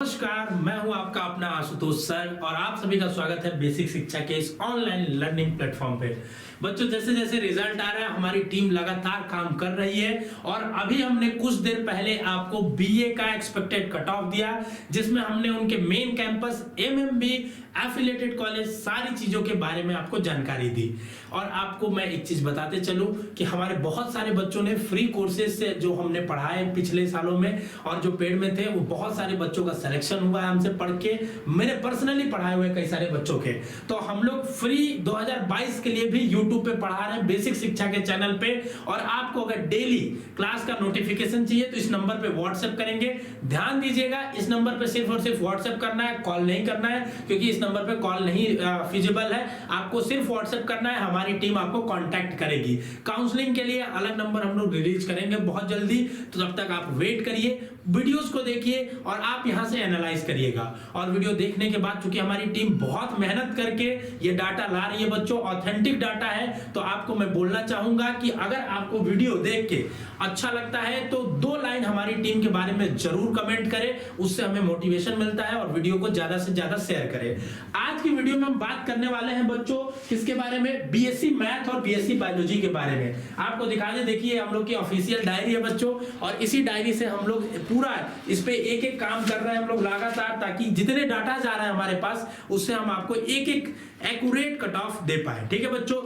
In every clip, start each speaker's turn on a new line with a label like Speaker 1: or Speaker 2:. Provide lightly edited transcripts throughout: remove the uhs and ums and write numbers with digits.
Speaker 1: नमस्कार, मैं हूं आपका अपना आशुतोष सर और आप सभी का स्वागत है बेसिक शिक्षा के इस ऑनलाइन लर्निंग प्लेटफॉर्म पे। बच्चों, जैसे जैसे रिजल्ट आ रहा है हमारी टीम लगातार काम कर रही है और अभी हमने कुछ देर पहले आपको बीए का एक्सपेक्टेड कट ऑफ दिया, जिसमें हमने उनके main campus, MMB, affiliated college, सारी चीजों के बारे में आपको जानकारी दी। और आपको मैं एक चीज बताते चलूं कि हमारे बहुत सारे बच्चों ने फ्री कोर्सेज से जो हमने पढ़ाए पिछले सालों में और जो पेड में थे, वो बहुत सारे बच्चों का सिलेक्शन हुआ है हमसे पढ़ के। मैंने पर्सनली पढ़ाए हुए कई सारे बच्चों के, तो हम लोग फ्री 2022 के लिए भी यूट्यूब पे पढ़ा रहे हैं बेसिक शिक्षा के चैनल पे। और आपको अगर डेली क्लास का नोटिफिकेशन चाहिए तो इस नंबर पे व्हाट्सएप करेंगे। ध्यान दीजिएगा, इस नंबर पे सिर्फ और सिर्फ व्हाट्सएप करना है, कॉल नहीं करना है, क्योंकि इस नंबर पे कॉल नहीं फिजिबल है। आपको सिर्फ व्हाट्सएप करना है, हमारी टीम आपको कांटेक्ट करेगी। काउंसलिंग के लिए अलग नंबर हम लोग रिलीज करेंगे बहुत जल्दी, तो तब तक आप वेट करिए, वीडियोस को देखिए और आप यहां से एनालाइज करिएगा। और वीडियो देखने के बाद, चूंकि हमारी टीम बहुत मेहनत करके ये डाटा ला रही है बच्चों, ऑथेंटिक डाटा है, तो आपको मैं बोलना चाहूंगा कि अगर आपको वीडियो देख के अच्छा लगता है तो 2 लाइन हमारी टीम के बारे में जरूर कमेंट करें, उससे हमें मोटिवेशन मिलता है। और वीडियो को ज्यादा से ज्यादा शेयर करें। आज की वीडियो में हम बात करने वाले हैं बच्चों किसके बारे में, बीएससी मैथ और बीएससी बायोलॉजी के बारे में। आपको दिखा दे, देखिए हम लोग की ऑफिशियल डायरी है बच्चों, और इसी डायरी से हम लोग पूरा इस पे एक एक काम कर रहे हैं हम लोग लगातार, ताकि जितने डाटा जा रहा है हमारे पास उससे हम आपको एक एक एक्यूरेट कट ऑफ दे पाए। ठीक है बच्चों,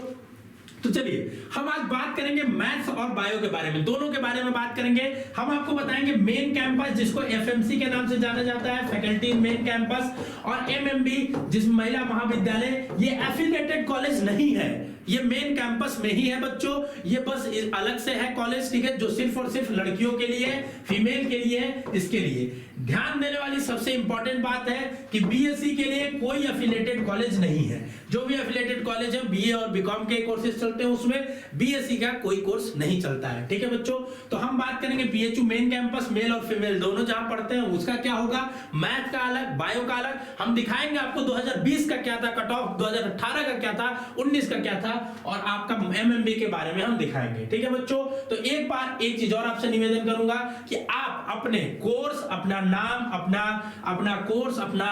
Speaker 1: तो चलिए हम आज बात करेंगे मैथ्स और बायो के बारे में, दोनों के बारे में बात करेंगे। हम आपको बताएंगे मेन कैंपस, जिसको एफएमसी के नाम से जाना जाता है, फैकल्टी मेन कैंपस, और एमएमबी जिस महिला महाविद्यालय, ये एफिलिएटेड कॉलेज नहीं है, ये मेन कैंपस में ही है बच्चों। ये बस अलग से है कॉलेज, ठीक है, जो सिर्फ और सिर्फ लड़कियों के लिए, फीमेल के लिए, इसके लिए ध्यान देने वाली सबसे इंपॉर्टेंट बात है कि बीएससी के लिए कोई एफिलिएटेड कॉलेज नहीं है। जो भी एफिलिएटेड कॉलेज है, बीए और बीकॉम के कोर्सेज चलते हैं, उसमें बीएससी का कोई कोर्स नहीं चलता है। ठीक है बच्चों, तो हम बात करेंगे बीएचयू मेन कैंपस, मेल और फीमेल दोनों जहां पढ़ते हैं उसका क्या होगा, मैथ का अलग, बायो का अलग। हम दिखाएंगे आपको 2020 का क्या था कट ऑफ, 2018 का क्या था, 19 का क्या था, और आपका एमएमबी के बारे में हम दिखाएंगे। ठीक है बच्चों, तो एक बार एक चीज और आपसे निवेदन करूंगा कि आप अपने कोर्स, अपना नाम, अपना कोर्स, अपना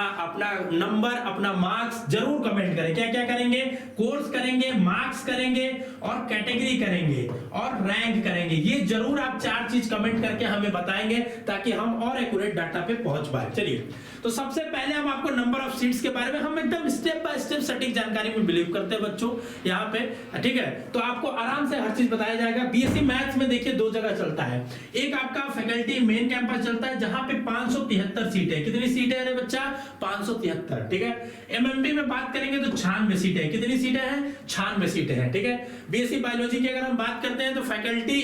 Speaker 1: नंबर, अपना मार्क्स जरूर कमेंट करें। क्या क्या करेंगे, कोर्स करेंगे, मार्क्स करेंगे और कैटेगरी करेंगे और रैंक करेंगे। ये जरूर आप 4 चीज कमेंट करके हमें बताएंगे, ताकि हम और एक्यूरेट डाटा पे पहुंच पाए। चलिए, तो सबसे पहले हम आपको नंबर ऑफ सीट्स के बारे में, हम एकदम स्टेप बाय स्टेप सटीक जानकारी में बिलीव करते हैं बच्चों यहाँ पे। ठीक है, तो आपको आराम से हर चीज बताया जाएगा। बीएससी मैथ्स में देखिए 2 जगह चलता है, एक आपका फैकल्टी मेन कैंपस चलता है, जहां पे 573 सीट है। कितनी सीटें है बच्चा, 573। ठीक है, एमएमबी में बात करेंगे तो 96 सीटें हैं। कितनी सीटें हैं, 96 सीटें हैं। ठीक है, बीएससी बायोलॉजी की अगर हम बात करते हैं तो फैकल्टी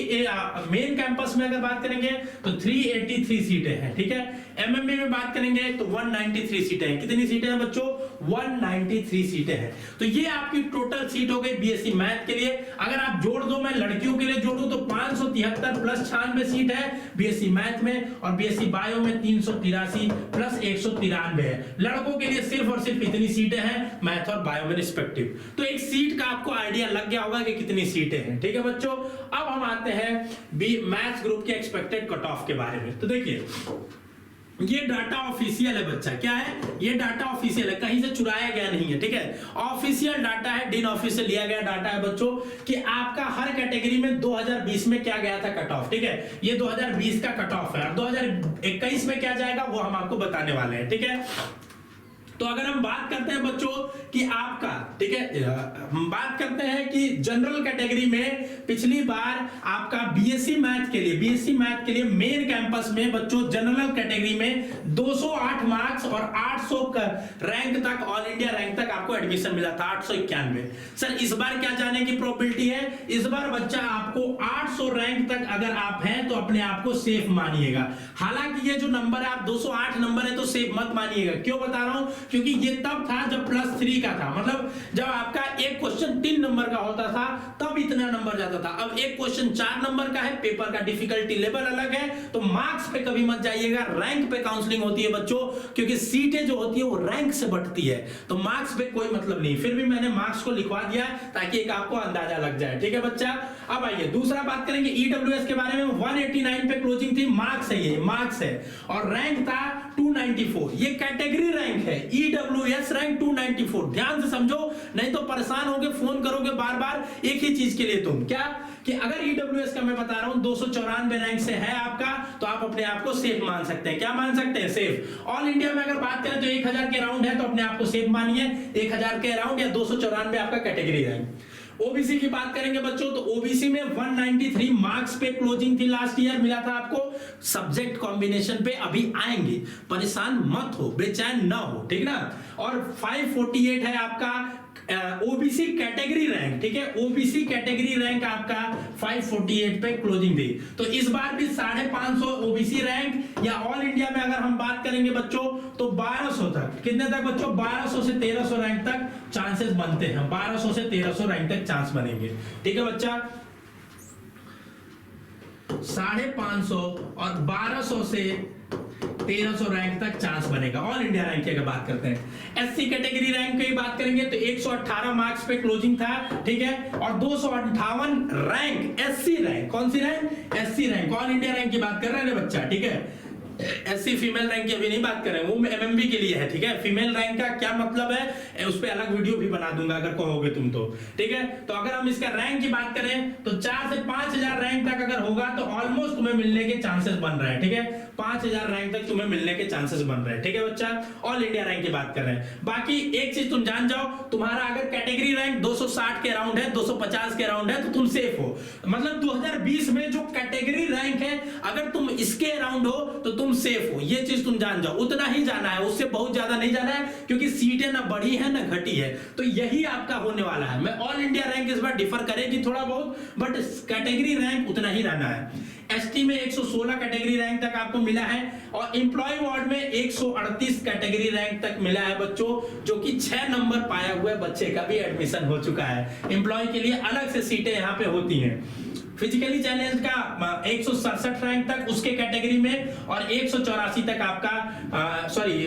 Speaker 1: मेन कैंपस में अगर बात करेंगे तो 383 सीटें हैं। ठीक है, एमएमबी में बात करेंगे तो 193 सीटें हैं। कितनी सीटें हैं बच्चों, 193 सीटें हैं। तो ये आपकी टोटल सीट हो गई बीएससी मैथ के लिए। अगर आप जोड़ दो, मैं लड़कियों के लिए जोड़ूं तो 573 प्लस 96 सीट है बीएससी मैथ में, और बीएससी बायो में 383 प्लस 193 है। लड़कों के लिए सिर्फ और सिर्फ इतनी सीटें हैं मैथ और बायो में रिस्पेक्टिव। तो एक सीट का आपको आइडिया लग गया होगा कि कितनी सीटें हैं। ठीक है बच्चों, अब हम आते हैं मैथ्स ग्रुप के एक्सपेक्टेड कट ऑफ के बारे में। तो देखिए, ये डाटा ऑफिशियल है बच्चा, क्या है, ये डाटा ऑफिशियल है, कहीं से चुराया गया नहीं है। ठीक है, ऑफिशियल डाटा है, डीन ऑफिस से लिया गया डाटा है बच्चों, कि आपका हर कैटेगरी में 2020 में क्या गया था कट ऑफ। ठीक है, ये 2020 का कट ऑफ है, 2021 में क्या जाएगा वो हम आपको बताने वाले हैं। ठीक है, तो अगर हम बात करते हैं बच्चों कि आपका, ठीक है, हम बात करते हैं कि जनरल कैटेगरी में पिछली बार आपका बीएससी मैथ के लिए मेन कैंपस में बच्चों जनरल कैटेगरी में 208 मार्क्स और 800 रैंक तक, ऑल इंडिया रैंक तक आपको एडमिशन मिला था, 891। सर इस बार क्या जाने की प्रोबेबिलिटी है, इस बार बच्चा आपको 800 रैंक तक अगर आप हैं तो अपने आप को सेफ मानिएगा। हालांकि ये जो नंबर है, आप 208 नंबर है तो सेफ मत मानिएगा। क्यों बता रहा हूं, क्योंकि ये तब था जब +3 का था, मतलब जब आपका एक क्वेश्चन 3 नंबर का होता था तब इतना नंबर जाता था। अब एक क्वेश्चन 4 नंबर का है, पेपर का डिफिकल्टी लेवल अलग है, तो मार्क्स पे कभी मत जाइएगा, रैंक पे काउंसलिंग होती है बच्चों, क्योंकि सीटें जो होती है वो रैंक से बढ़ती है, तो मार्क्स पे कोई मतलब नहीं। फिर भी मैंने मार्क्स को लिखवा दिया ताकि एक आपको अंदाजा लग जाए। ठीक है बच्चा, अब आइए दूसरा बात करेंगे ईडब्ल्यूएस के बारे में। 189 पे क्लोजिंग थी, मार्क्स है, ये मार्क्स है, और रैंक था 294, ये कैटेगरी रैंक है, ईडब्ल्यूएस रैंक 294। ध्यान से समझो, नहीं तो परेशान होगे, फोन करोगे बार बार एक ही चीज के लिए। तुम क्या कि अगर ईडब्ल्यूएस का मैं बता रहा हूं 294 रैंक से है आपका, तो आप अपने आप को सेफ मान सकते हैं। क्या मान सकते हैं? सेफ। ऑल इंडिया में अगर बात करें तो 1000 के अराउंड है, तो अपने आप को सेफ मानिए 1000 के अराउंड, या 294 आपका कैटेगरी रैंक। ओबीसी की बात करेंगे बच्चों, तो ओबीसी में 193 मार्क्स पे क्लोजिंग थी, लास्ट ईयर मिला था आपको। सब्जेक्ट कॉम्बिनेशन पे अभी आएंगे, परेशान मत हो, बेचैन ना हो, ठीक ना। और 548 है आपका ओबीसी कैटेगरी रैंक, ठीक है। ओबीसी कैटेगरी रैंक आपका 548 पे क्लोजिंग थी। तो इस बार भी 550 ओबीसी रैंक, या ऑल इंडिया में अगर हम बात करेंगे बच्चों तो 1200 तक, कितने तक बच्चों? 1200 से 1300 रैंक तक चांसेस बनते हैं, 1200 से 1300 रैंक तक चांस बनेंगे, ठीक है बच्चा। 550 और 1200 से 1300 रैंक तक चांस बनेगा ऑल इंडिया रैंक की अगर बात करते हैं। एससी कैटेगरी रैंक की बात करेंगे तो 118 मार्क्स पे क्लोजिंग था, ठीक है। और 258 रैंक एससी रैंक, कौन सी rank? SC rank. All India rank की बात कर रहे हैं बच्चा, ठीक है। एससी फीमेल रैंक की अभी नहीं बात कर रहे हैं, वो एमएमबी के लिए है, ठीक है। फीमेल रैंक का क्या मतलब है उस पे अलग वीडियो भी बना दूंगा अगर कहोगे तुम तो, ठीक है। तो अगर हम इसका रैंक की बात करें तो 4 से 5000 रैंक तक अगर होगा तो ऑलमोस्ट तुम्हें मिलने के चांसेस बन रहे हैं, ठीक है। 5000 रैंक तक तुम्हें मिलने के चांसेस बन रहे हैं, ठीक है बच्चा। ऑल इंडिया रैंक की बात कर रहे हैं। बाकी एक चीज तुम जान जाओ, तुम्हारा अगर कैटेगरी रैंक 260 के अराउंड है, 250 के अराउंड है, तो तुम सेफ हो। मतलब 2020 में जो कैटेगरी रैंक है, अगर तुम इसके अराउंड हो तो तुम सेफ हो, ये चीज तुम जान जाओ। उतना ही जाना है, उससे बहुत ज्यादा नहीं जाना है, क्योंकि सीटें ना बढ़ी है ना घटी है, तो यही आपका होने वाला है। मैं ऑल इंडिया रैंक इस बार डिफर करेगी थोड़ा बहुत, बट कैटेगरी रैंक उतना ही रहना है। एसटी में 116 कैटेगरी रैंक तक आपको मिला है, और एम्प्लॉय वार्ड में 138 कैटेगरी रैंक तक मिला है बच्चों, जो कि 6 नंबर पाया हुआ बच्चे का भी एडमिशन हो चुका है। एम्प्लॉय के लिए अलग से सीटें यहाँ पे होती हैं। फिजिकली चैलेंज का 167 रैंक तक उसके कैटेगरी में, और 184 तक आपका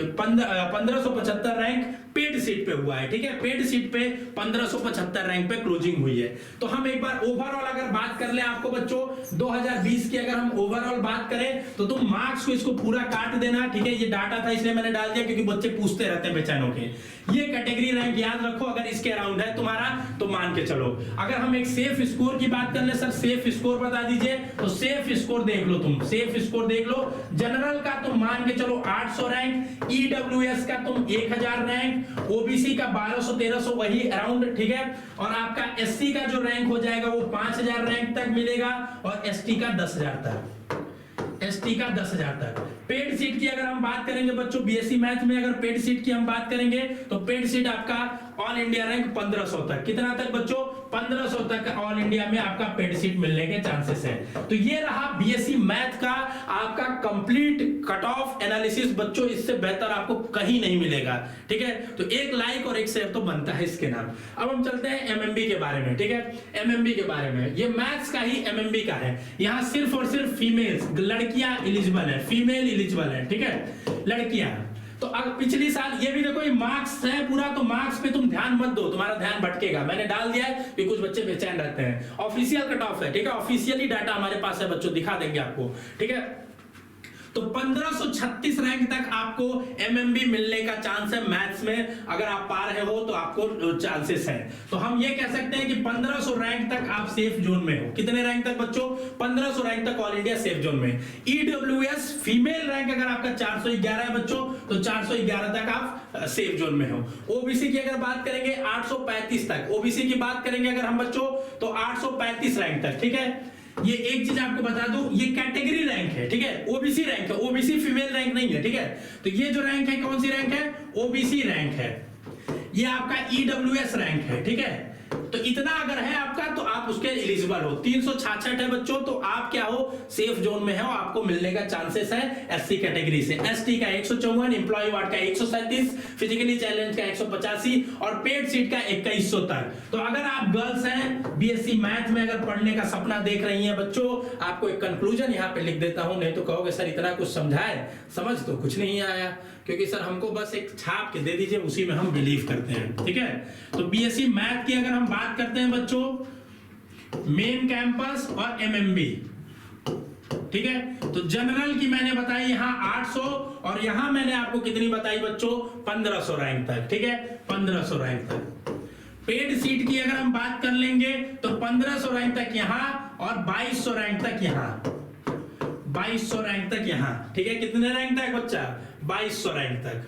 Speaker 1: 1575 रैंक पेड सीट पे हुआ है, ठीक है। पेड सीट पे 1575 रैंक पे क्लोजिंग हुई है। तो हम एक बार ओवरऑल अगर बात कर ले आपको बच्चों 2020 की, अगर हम ओवरऑल बात करें तो तुम मार्क्स को इसको पूरा काट देना, ठीक है। ये डाटा था इसलिए मैंने डाल दिया, क्योंकि बच्चे पूछते रहते हैं बेचैन होके। ये कैटेगरी रैंक याद रखो, अगर इसके अराउंड है तुम्हारा तो मान के चलो। अगर हम एक सेफ स्कोर की बात कर ले, सर सेफ स्कोर बता दीजिए, तो सेफ स्कोर देख लो तुम, सेफ स्कोर देख लो। जनरल का तुम मान के चलो 800 रैंक, ईडब्ल्यूएस का तुम 1000 रैंक, ओबीसी का 1200-1300 वही अराउंड, ठीक है। और आपका एससी का जो रैंक हो जाएगा वो 5000 रैंक तक मिलेगा, और एसटी का 10000 तक, एसटी का 10000 तक। पेड सीट की अगर हम बात करेंगे बच्चों, बीएससी मैथ में अगर पेड सीट की हम बात करेंगे तो पेड सीट आपका ऑल इंडिया रैंक 1500 तक, कितना तक बच्चों? 1500 तक ऑल इंडिया में आपका पेड सीट मिलने के चांसेस है। तो ये रहा बीएससी मैथ का आपका कंप्लीट कट ऑफ एनालिसिस बच्चों, इससे बेहतर आपको कहीं नहीं मिलेगा, ठीक है। तो एक लाइक और एक शेयर तो बनता है इसके नाम। अब हम चलते हैं एमएमबी के बारे में, ठीक है। एमएमबी के बारे में, ये मैथ्स का ही एमएमबी का है। यहाँ सिर्फ और सिर्फ फीमेल्स, लड़कियां एलिजिबल है, फीमेल एलिजिबल है, ठीक है, लड़कियां। तो अब पिछली साल ये भी देखो, ये मार्क्स है पूरा, तो मार्क्स पे तुम ध्यान मत दो, तुम्हारा ध्यान भटकेगा। मैंने डाल दिया है कि कुछ बच्चे बेचैन रहते हैं। ऑफिशियल कट ऑफ है, ठीक है, ऑफिशियली डाटा हमारे पास है बच्चों, दिखा देंगे आपको, ठीक है। तो 1536 रैंक तक आपको एमएमबी मिलने का चांस है मैथ्स में। अगर आप पा रहे हो तो आपको चांसेस है। तो हम ये कह सकते हैं कि 1500 रैंक तक आप सेफ जोन में हो। कितने रैंक तक बच्चों? 1500 रैंक तक ऑल इंडिया सेफ जोन में। ईडब्ल्यूएस फीमेल रैंक अगर आपका 411 है बच्चों, तो 411 तक आप सेफ जोन में हो। ओबीसी की अगर बात करेंगे 835 तक, ओबीसी की बात करेंगे अगर हम बच्चों तो 835 रैंक तक, ठीक है। ये एक चीज आपको बता दूं, ये कैटेगरी रैंक है, ठीक है, ओबीसी रैंक है, ओबीसी फीमेल रैंक नहीं है, ठीक है। तो ये जो रैंक है कौन सी रैंक है? ओबीसी रैंक है। ये आपका ईडब्ल्यूएस रैंक है, ठीक है। तो इतना अगर है आपका तो आप उसके एलिजिबल हो। 366 है बच्चों, तो आप क्या हो? सेफ जोन में हो, आपको मिलने का चांसेस है एससी कैटेगरी से। एसटी का 154, एम्प्लॉय वार्ड का 137, फिजिकली चैलेंज का 185 और पेड सीट का 2100 तक। तो अगर आप गर्ल्स हैं, बीएससी मैथ में अगर पढ़ने का सपना देख रही हैं बच्चों, आपको एक कंक्लूजन यहाँ पे लिख देता हूं, नहीं तो कहोगे सर इतना कुछ समझाए, समझ तो कुछ नहीं आया, क्योंकि सर हमको बस एक छाप के दे दीजिए, उसी में हम बिलीव करते हैं, ठीक है। तो बीएससी मैथ की अगर हम बात करते हैं बच्चों, मेन कैंपस और एमएमबी, ठीक है। तो जनरल की मैंने बताई यहाँ 800 और यहां मैंने आपको कितनी बताई बच्चों, 1500 रैंक तक, ठीक है, 1500 रैंक तक। पेड सीट की अगर हम बात कर लेंगे तो 1500 रैंक तक यहां और 2200 रैंक तक यहां, 2200 रैंक तक यहां, ठीक है। कितने रैंक तक बच्चा, 2200 रैंक तक,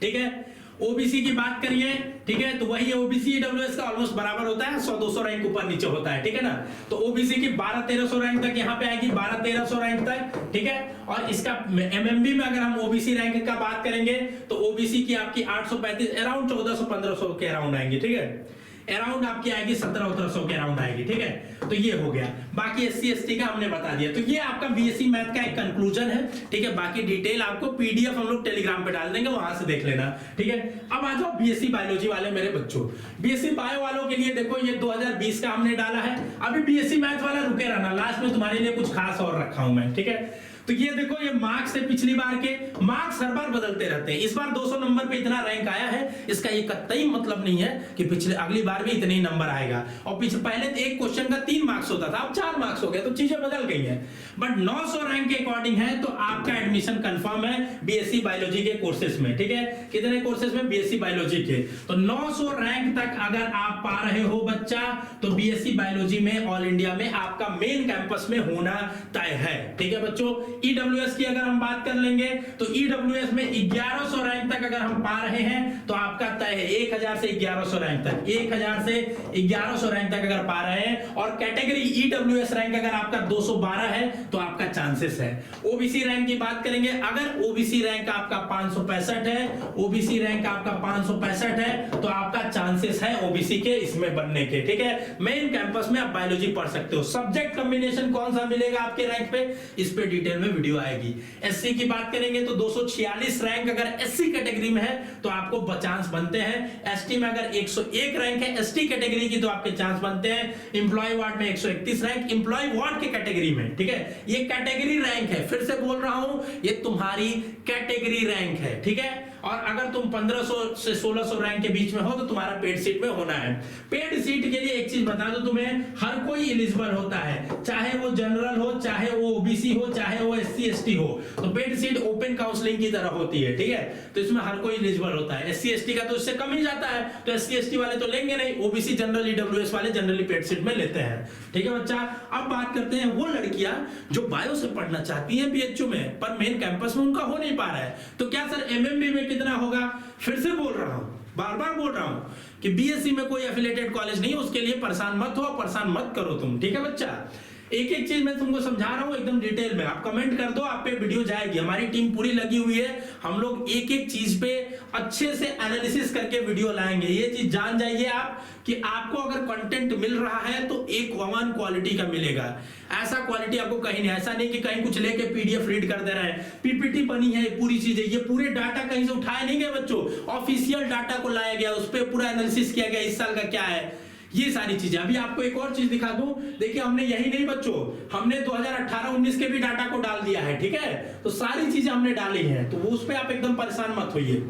Speaker 1: ठीक है। ओबीसी की बात करिए, ठीक है, तो वही ओबीसी ईडब्ल्यूएस का ऑलमोस्ट बराबर होता है, 100-200 रैंक ऊपर नीचे होता है, ठीक है ना। तो ओबीसी की 1200-1300 रैंक तक यहाँ पे आएगी, 1200-1300 रैंक तक, ठीक है। और इसका एमएमबी में अगर हम ओबीसी रैंक का बात करेंगे तो ओबीसी की आपकी 835 अराउंड 1400-1500 के अराउंड आएंगी, ठीक है। अराउंड आपकी आएगी 1700 के अराउंड आएगी, ठीक है। तो ये हो गया, बाकी एससी एसटी का हमने बता दिया। तो ये आपका बीएससी मैथ का एक कंक्लूजन है, ठीक है। बाकी डिटेल आपको पीडीएफ हम लोग टेलीग्राम पे डाल देंगे, वहां से देख लेना, ठीक है। अब आ जाओ बीएससी बायोलॉजी वाले मेरे बच्चों। बीएससी बायो वालों के लिए देखो ये 2020 का हमने डाला है। अभी बीएससी मैथ वाला रुके रहना, लास्ट में तुम्हारे लिए कुछ खास और रखा हूं मैं, ठीक है। तो ये देखो, ये मार्क्स है पिछली बार के, मार्क्स हर बार बदलते रहते हैं। इस बार 200 नंबर पे इतना रैंक आया है, इसका ये कतई मतलब नहीं है कि पिछले अगली बार भी इतने ही नंबर आएगा। और पीछे पहले एक क्वेश्चन का 3 मार्क्स होता था, अब 4 मार्क्स हो गए, तो चीजें बदल गई हैं। बट 900 रैंक के अकॉर्डिंग है तो आपका एडमिशन कंफर्म है बीएससी बायोलॉजी के कोर्सेज में, ठीक है। कितने कोर्सेज में, बीएससी बायोलॉजी के। तो 900 रैंक तक अगर आप पा रहे हो बच्चा, तो बीएससी बायोलॉजी में ऑल इंडिया में आपका मेन कैंपस में होना तय है, ठीक है बच्चों। ईडब्ल्यूएस की अगर हम बात कर लेंगे तो ईडब्ल्यूएस में 1100 रैंक तक अगर हम पा रहे हैं तो आपका तय है 1000 से 1100 रैंक तक, 1000 से 1100 रैंक तक अगर पा रहे हैं। और कैटेगरी ईडब्ल्यूएस रैंक अगर आपका 212 है तो आपका चांसेस है। ओबीसी रैंक की बात करेंगे, अगर ओबीसी रैंक आपका 565 है, ओबीसी रैंक आपका 565 है तो आपका चांसेस है ओबीसी के इसमें बनने के, ठीक है। मेन कैंपस में आप बायोलॉजी पढ़ सकते हो। सब्जेक्ट कॉम्बिनेशन कौन सा मिलेगा आपके रैंक पे, इस पे डिटेल में वीडियो आएगी। एससी की बात करेंगे तो 246 रैंक अगर एससी कैटेगरी में है तो आपको चांस बनते हैं। एसटी में अगर 101 रैंक है एसटी कैटेगरी की तो आपके चांस बनते हैं। एम्प्लॉय वार्ड में 131 रैंक एम्प्लॉय वार्ड के कैटेगरी में, ठीक है। ये कैटेगरी रैंक है, फिर से बोल रहा हूं, ये तुम्हारी कैटेगरी रैंक है, ठीक है। और अगर तुम 1500 से 1600 रैंक के बीच में हो तो तुम्हारा पेड सीट में होना है। पेड सीट के लिए एक चीज बता दो तुम्हें, हर कोई एलिजिबल होता है, चाहे वो जनरल हो, चाहे वो ओबीसी हो, चाहे वो एससी एसटी हो। तो पेड सीट ओपन काउंसलिंग की तरह होती है, ठीक है। तो इसमें हर कोई एलिजिबल होता है। एससी एसटी का तो इससे कम ही जाता है, तो एससी एसटी वाले तो लेंगे नहीं, ओबीसी जनरल ईडब्ल्यूएस वाले जनरली पेड सीट में लेते हैं, ठीक है बच्चा। अब बात करते हैं वो लड़कियां जो बायो से पढ़ना चाहती हैं बीएचयू में, पर मेन कैंपस में उनका हो नहीं पा रहा है। तो क्या सर एमएमबी में कितना होगा, फिर से बोल रहा हूं, बार बार बोल रहा हूं कि बीएससी में कोई एफिलिएटेड कॉलेज नहीं है, उसके लिए परेशान मत हो, परेशान मत करो तुम, ठीक है बच्चा। एक एक चीज मैं तुमको समझा रहा हूं एकदम डिटेल में, आप कमेंट कर दो, आप पे वीडियो जाएगी, हमारी टीम पूरी लगी हुई है। हम लोग एक एक चीज पे अच्छे से एनालिसिस करके वीडियो लाएंगे। ये चीज जान जाइए आप कि आपको अगर कंटेंट मिल रहा है तो एक वन क्वालिटी का मिलेगा। ऐसा क्वालिटी आपको कहीं नहीं, ऐसा नहीं कि कहीं कुछ लेके पीडीएफ रीड कर दे रहे हैं, पीपीटी बनी है पूरी चीजें, ये पूरे डाटा कहीं से उठाए नहीं गए बच्चों, ऑफिशियल डाटा को लाया गया, उस पर पूरा एनालिसिस किया गया, इस साल का क्या है, ये सारी चीजें। अभी आपको एक और चीज दिखा दूं, देखिए हमने यही नहीं बच्चों, हमने 2018-19 के भी डाटा को डाल दिया है, ठीक है। तो सारी चीजें हमने डाली हैं, तो उस पे आप एकदम परेशान मत होइए।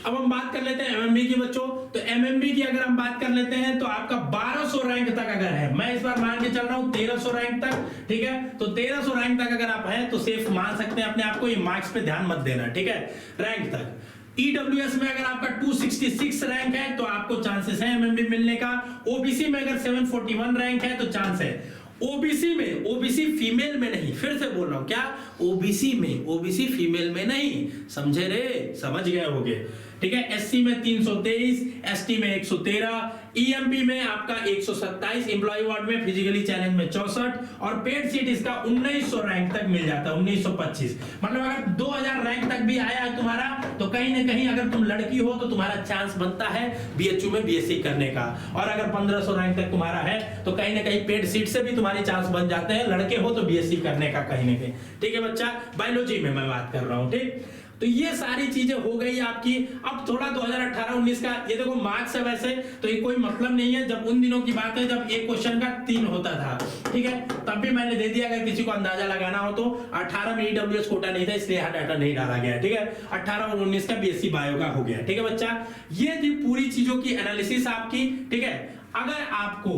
Speaker 1: अब हम बात कर लेते हैं एमएमबी की बच्चों। तो एमएमबी की अगर हम बात कर लेते हैं तो आपका 1200 रैंक तक अगर है, मैं इस बार मान के चल रहा हूं 1300 रैंक तक, ठीक है। तो 1300 रैंक तक अगर आप हैं तो सेफ मान सकते हैं अपने आप को, ये मार्क्स पे ध्यान मत देना, ठीक है, रैंक तक। ईडब्ल्यूएस में अगर आपका 266 रैंक है तो आपको चांसेस है एमएमबी मिलने का। ओबीसी में अगर 741 रैंक है तो चांस है। ओबीसी में, ओबीसी फीमेल में नहीं, फिर से बोल रहा हूं, क्या ओबीसी में, ओबीसी फीमेल में नहीं, समझे रे, समझ गए होगे, ठीक है। एससी में 323, एसटी में 113, ईएमपी में आपका 127, एम्प्लॉय वार्ड में फिजिकली चैलेंज में 64 और पेड सीट इसका 1900 रैंक तक मिल जाता है, 1925। मतलब अगर 2000 रैंक तक भी आया है तुम्हारा तो कहीं ना कहीं अगर तुम लड़की हो तो तुम्हारा चांस बनता है बीएचयू में बीएससी करने का। और अगर 1500 रैंक तक तुम्हारा है तो कहीं ना कहीं पेड सीट से भी तुम्हारे चांस बन जाते हैं, लड़के हो तो बीएससी करने का कहीं ना कहीं, ठीक है बच्चा। बायोलॉजी में मैं बात कर रहा हूं, ठीक। तो ये सारी चीजें हो गई आपकी। अब थोड़ा 2018-19 का ये देखो मार्क्स है, वैसे तो ये कोई मतलब नहीं है, जब उन दिनों की बात है जब एक क्वेश्चन का 3 होता था, ठीक है, तब भी मैंने दे दिया, अगर किसी को अंदाजा लगाना हो तो। 18 में ईडब्ल्यूएस कोटा नहीं था इसलिए यहां डाटा नहीं डाला गया, ठीक है। 18 और 19 का बीएससी बायो का हो गया, ठीक है बच्चा। ये थी पूरी चीजों की एनालिसिस आपकी, ठीक है। अगर आपको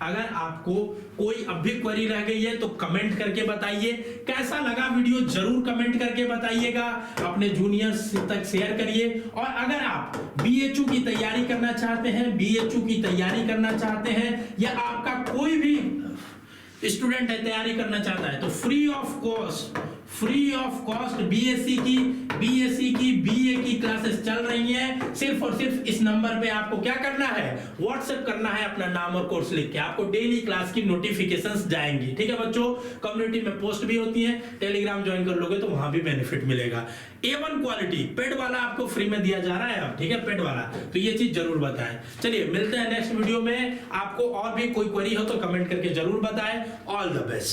Speaker 1: अगर आपको कोई अब भी क्वेरी रह गई है तो कमेंट करके बताइए। कैसा लगा वीडियो जरूर कमेंट करके बताइएगा, अपने जूनियर्स तक शेयर करिए। और अगर आप बीएचयू की तैयारी करना चाहते हैं, बीएचयू की तैयारी करना चाहते हैं, या आपका कोई भी स्टूडेंट है तैयारी करना चाहता है, तो फ्री ऑफ कॉस्ट बीएससी की बीए की क्लासेस चल रही हैं। सिर्फ और सिर्फ इस नंबर पे आपको क्या करना है, व्हाट्सएप करना है अपना नाम और कोर्स लिख के, आपको डेली क्लास की नोटिफिकेशंस जाएंगी। ठीक है बच्चों, कम्युनिटी में पोस्ट भी होती है, टेलीग्राम ज्वाइन कर लोगे तो वहां भी बेनिफिट मिलेगा। A1 क्वालिटी पेड वाला आपको फ्री में दिया जा रहा है अब, ठीक है, पेड वाला, तो ये चीज जरूर बताएं। चलिए मिलते हैं नेक्स्ट वीडियो में। आपको और भी कोई क्वेरी हो तो कमेंट करके जरूर बताएं। All the best.